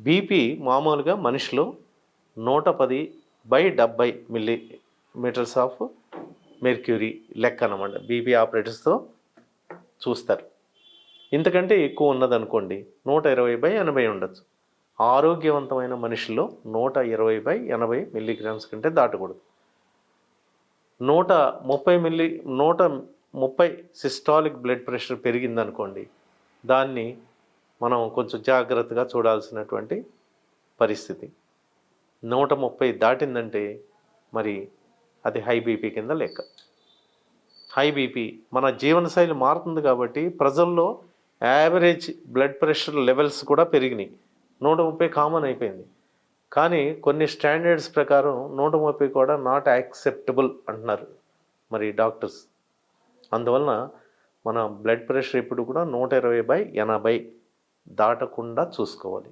BP మామూలుగా మనిషిలో 110/70 millimetres of mercury లెక్క అనమాట. బీపీ ఆపరేటర్స్తో చూస్తారు. ఇంతకంటే ఎక్కువ ఉన్నదనుకోండి 120/80 ఉండొచ్చు. ఆరోగ్యవంతమైన మనిషిలో 120/80 మిల్లీగ్రామ్స్ కంటే దాటకూడదు. 130 సిస్టాలిక్ బ్లడ్ ప్రెషర్ పెరిగిందనుకోండి, దాన్ని మనం కొంచెం జాగ్రత్తగా చూడాల్సినటువంటి పరిస్థితి. 130 దాటిందంటే మరి అది హై బీపీ కింద లెక్క. హై బీపీ మన జీవనశైలి మారుతుంది కాబట్టి ప్రజల్లో యావరేజ్ బ్లడ్ ప్రెషర్ లెవెల్స్ కూడా పెరిగినాయి. 130 కామన్ అయిపోయింది. కానీ కొన్ని స్టాండర్డ్స్ ప్రకారం 130 కూడా నాట్ యాక్సెప్టబుల్ అంటున్నారు మరి డాక్టర్స్. అందువలన మన బ్లడ్ ప్రెషర్ ఎప్పుడు కూడా 120/80 దాటకుండా చూసుకోవాలి.